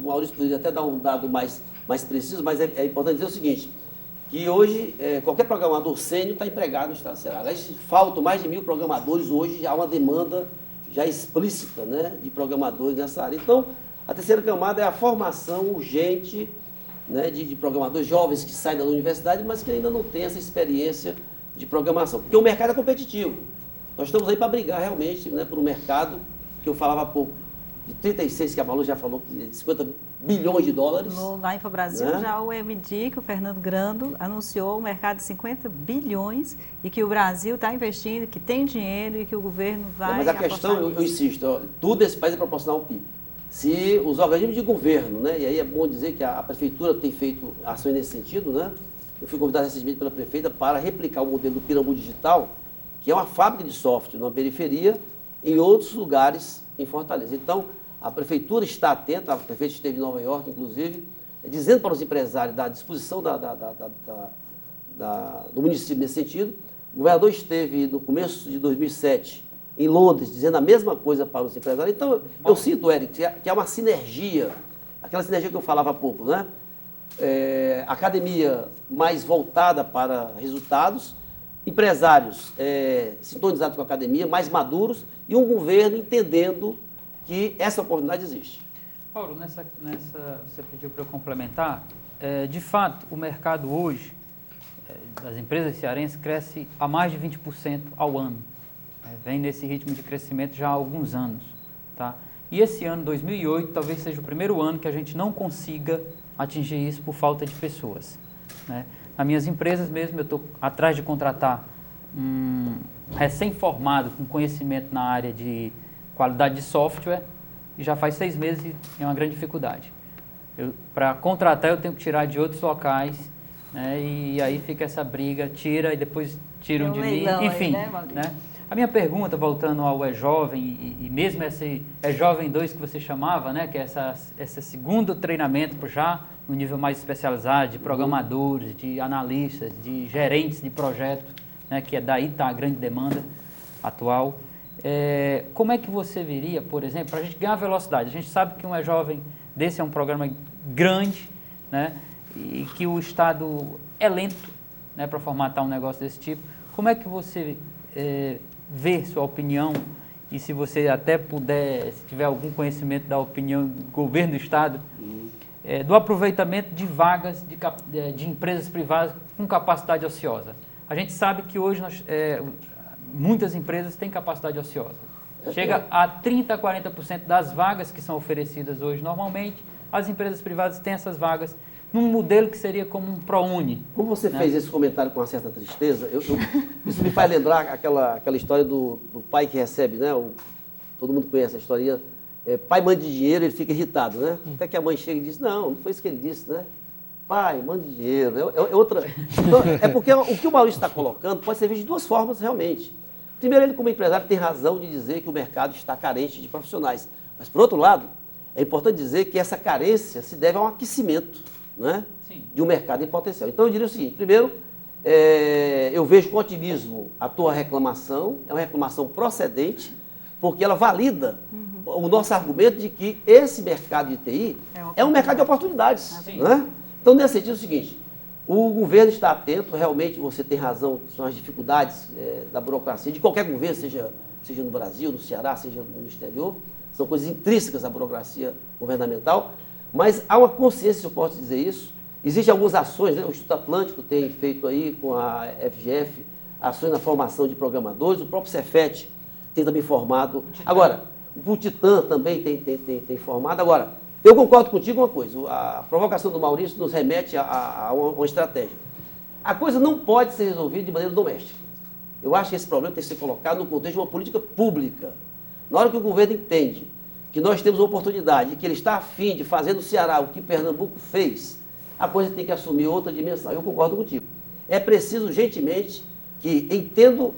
o Maurício poderia até dar um dado mais preciso, mas é importante dizer o seguinte, que hoje qualquer programador sênior está empregado no Estado do Ceará. Aliás, faltam mais de 1.000 programadores hoje, há uma demanda já explícita, né, de programadores nessa área. Então, a terceira camada é a formação urgente, né, de programadores jovens que saem da universidade, mas que ainda não têm essa experiência de programação. Porque o mercado é competitivo. Nós estamos aí para brigar realmente, né, por um mercado, que eu falava há pouco, de 36, que a Malu já falou, de 50 bilhões de dólares. Na InfoBrasil, né? Já o MD, que o Fernando Grando anunciou um mercado de 50 bilhões e que o Brasil está investindo, que tem dinheiro e que o governo vai Mas a questão, eu insisto, ó, tudo esse país é proporcional ao PIB. Se os organismos de governo, né, e aí é bom dizer que a prefeitura tem feito ações nesse sentido, né? Eu fui convidado recentemente pela prefeita para replicar o modelo do Pirambu Digital, que é uma fábrica de software na periferia, em outros lugares em Fortaleza. Então, a prefeitura está atenta, a prefeita esteve em Nova York, inclusive, dizendo para os empresários da disposição do município nesse sentido. O governador esteve no começo de 2007 em Londres, dizendo a mesma coisa para os empresários. Então, eu sinto, Eric, que há uma sinergia, aquela sinergia que eu falava há pouco, né? Academia mais voltada para resultados, empresários sintonizados com a academia, mais maduros, e um governo entendendo que essa oportunidade existe. Paulo, você pediu para eu complementar. De fato, o mercado hoje, das empresas cearenses, cresce a mais de 20% ao ano. Vem nesse ritmo de crescimento já há alguns anos. Tá? E esse ano, 2008, talvez seja o primeiro ano que a gente não consiga atingir isso por falta de pessoas. Né? Nas minhas empresas mesmo, eu estou atrás de contratar um recém-formado com conhecimento na área de qualidade de software, e já faz 6 meses e é uma grande dificuldade. Para contratar, eu tenho que tirar de outros locais, né, e aí fica essa briga, tira e depois tiram de mim, enfim. Aí, né? A minha pergunta, voltando ao E-Jovem, e mesmo esse E-Jovem 2 que você chamava, né, que é esse segundo treinamento já no nível mais especializado, de programadores, de analistas, de gerentes de projeto, né, que daí está a grande demanda atual. Como é que você viria, por exemplo, para a gente ganhar velocidade? A gente sabe que um E-Jovem desse é um programa grande, né, e que o Estado é lento, né, para formatar um negócio desse tipo. Como é que você vê sua opinião, e se você até puder, se tiver algum conhecimento da opinião do governo do Estado, do aproveitamento de vagas de empresas privadas com capacidade ociosa? A gente sabe que hoje muitas empresas têm capacidade ociosa. Chega a 30% a 40% das vagas que são oferecidas hoje normalmente, as empresas privadas têm essas vagas num modelo que seria como um ProUni. Como você fez esse comentário com uma certa tristeza, isso me faz lembrar aquela história do pai que recebe, né? Todo mundo conhece a historinha. Pai manda dinheiro, ele fica irritado, né? Até que a mãe chega e diz, não foi isso que ele disse, né? Pai, mande dinheiro. Outra. Então, porque o que o Maurício está colocando pode ser visto de duas formas, realmente. Primeiro, ele, como empresário, tem razão de dizer que o mercado está carente de profissionais. Mas, por outro lado, é importante dizer que essa carência se deve a um aquecimento, né, de um mercado em potencial. Então, eu diria o seguinte: primeiro, eu vejo com otimismo a tua reclamação, é uma reclamação procedente, porque ela valida o nosso argumento de que esse mercado de TI é um mercado de oportunidades. Né? Então, nesse sentido, é o seguinte: o governo está atento, realmente você tem razão, são as dificuldades da burocracia, de qualquer governo, seja no Brasil, no Ceará, seja no exterior, são coisas intrínsecas à burocracia governamental, mas há uma consciência, se eu posso dizer isso. Existem algumas ações, né? O Instituto Atlântico tem feito aí com a FGF, ações na formação de programadores, o próprio Cefet tem também formado. Agora, o Titã também tem formado. Agora, eu concordo contigo uma coisa, a provocação do Maurício nos remete a uma estratégia. A coisa não pode ser resolvida de maneira doméstica. Eu acho que esse problema tem que ser colocado no contexto de uma política pública. Na hora que o governo entende que nós temos uma oportunidade, que ele está a fim de fazer no Ceará o que Pernambuco fez, a coisa tem que assumir outra dimensão. Eu concordo contigo. É preciso, urgentemente, que, entendo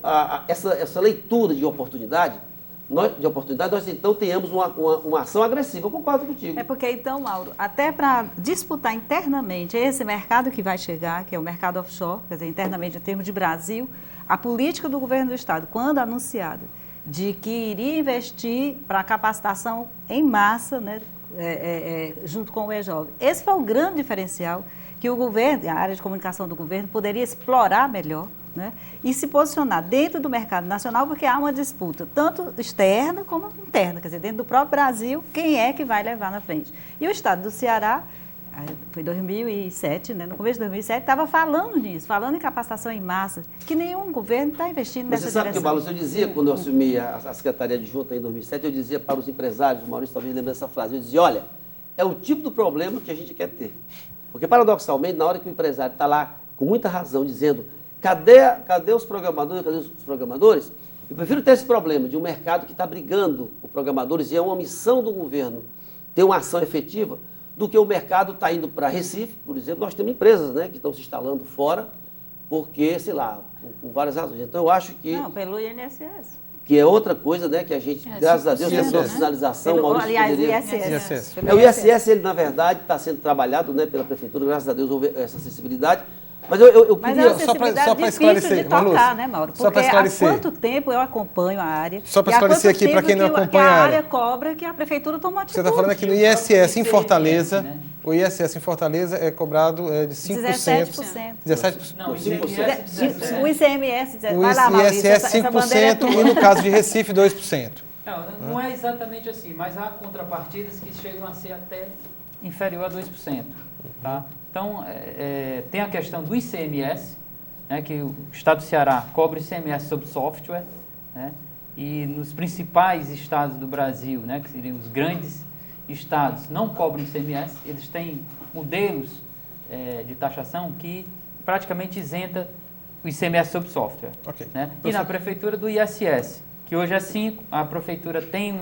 essa leitura de oportunidade, nós então tenhamos uma ação agressiva. Eu concordo contigo. É porque então, Mauro, até para disputar internamente esse mercado que vai chegar, que é o mercado offshore, quer dizer, internamente em termos de Brasil, a política do governo do Estado, quando anunciada, de que iria investir para capacitação em massa, né, junto com o E-Jovem. Esse foi o grande diferencial que o governo, a área de comunicação do governo, poderia explorar melhor, né, e se posicionar dentro do mercado nacional, porque há uma disputa, tanto externa como interna, quer dizer, dentro do próprio Brasil, quem é que vai levar na frente. E o estado do Ceará, foi 2007, né, no começo de 2007, estava falando nisso, falando em capacitação em massa, que nenhum governo está investindo nessa direção. Você sabe que, Balos, eu dizia, quando eu assumi a Secretaria Adjunta em 2007, eu dizia para os empresários, o Maurício talvez lembre dessa frase, eu dizia, olha, é o tipo do problema que a gente quer ter. Porque, paradoxalmente, na hora que o empresário está lá, com muita razão, dizendo, cadê os programadores, eu prefiro ter esse problema de um mercado que está brigando por programadores, e é uma missão do governo ter uma ação efetiva, do que o mercado está indo para Recife, por exemplo. Nós temos empresas, né, que estão se instalando fora, porque, sei lá, por várias razões. Então, eu acho que... Não, pelo INSS. Que é outra coisa, né, que a gente, graças a Deus, tem essa sinalização. Aliás, poderia... ISS. O ISS, ele, na verdade, está sendo trabalhado, né, pela Prefeitura, graças a Deus houve essa acessibilidade. Mas eu Mas queria... é uma acessibilidade difícil de tocar, né, Mauro? Porque há quanto tempo eu acompanho a área... Só para esclarecer aqui, para quem não acompanha a área cobra que a Prefeitura toma atitude. Você está falando aqui no ISS em Fortaleza, o ISS em Fortaleza é cobrado de 5%. 17%. 17%. Não, o O ICMS, vai lá, Maurício, ISS 5% e no caso de Recife 2%. Não é exatamente assim, mas há contrapartidas que chegam a ser até inferior a 2%. Tá? Então, tem a questão do ICMS, né, que o Estado do Ceará cobra ICMS sobre software, né, e nos principais estados do Brasil, né, que seriam os grandes estados, não cobram ICMS, eles têm modelos de taxação que praticamente isenta o ICMS sobre software. Okay. Né? E na prefeitura do ISS, que hoje é 5%, a prefeitura tem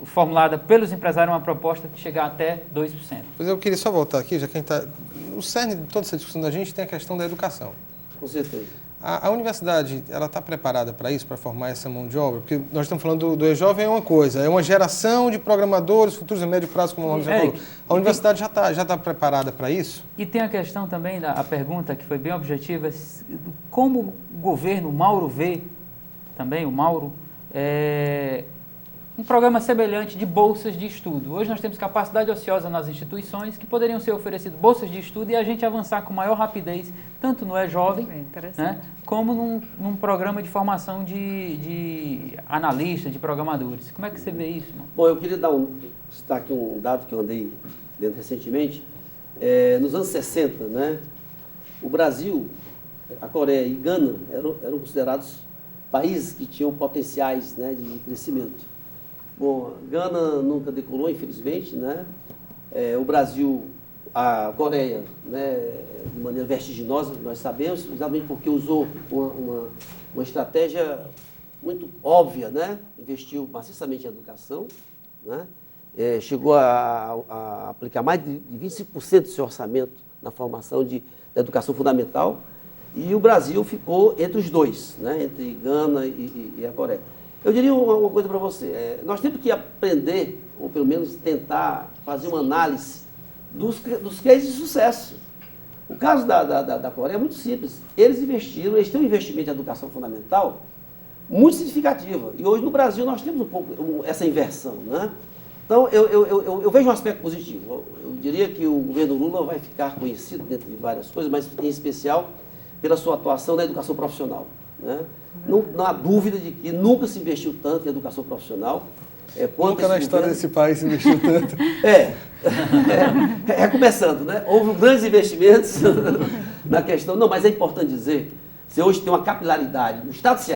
formulada pelos empresários uma proposta de chegar até 2%. Pois eu queria só voltar aqui, já que a gente está... O cerne de toda essa discussão da gente tem a questão da educação. Com certeza. A universidade, ela está preparada para isso, para formar essa mão de obra? Porque nós estamos falando do E-Jovem, é uma coisa, é uma geração de programadores futuros a médio prazo, como o Maurício já falou. A universidade já está preparada para isso? E tem a questão também, a pergunta que foi bem objetiva, como o governo, o Mauro vê, também o Mauro, um programa semelhante de bolsas de estudo. Hoje nós temos capacidade ociosa nas instituições que poderiam ser oferecidas bolsas de estudo e a gente avançar com maior rapidez, tanto no E-Jovem, né, como num programa de formação de analistas, de programadores. Como é que você vê isso, mano? Bom, eu queria citar aqui um dado que eu andei lendo recentemente. Nos anos 60, né, o Brasil, a Coreia e Gana eram considerados países que tinham potenciais, né, de crescimento. Bom, Gana nunca decolou, infelizmente, né? O Brasil, a Coreia, né, de maneira vertiginosa, nós sabemos, exatamente porque usou uma estratégia muito óbvia, né? Investiu maciçamente em educação, né? Chegou a aplicar mais de 25% do seu orçamento na formação da educação fundamental, e o Brasil ficou entre os dois, né? Entre Gana e a Coreia. Eu diria uma coisa para você, nós temos que aprender, ou pelo menos tentar fazer uma análise dos cases de sucesso. O caso da Coreia é muito simples. Eles têm um investimento em educação fundamental muito significativo. E hoje no Brasil nós temos um pouco essa inversão, né? Então eu vejo um aspecto positivo. Eu diria que o governo Lula vai ficar conhecido dentro de várias coisas, mas em especial pela sua atuação na educação profissional, né? Não há dúvida de que nunca se investiu tanto em educação profissional. Nunca na história desse país se investiu tanto. Começando, né? Houve grandes investimentos na questão. Não, mas é importante dizer, você hoje tem uma capilaridade no Estado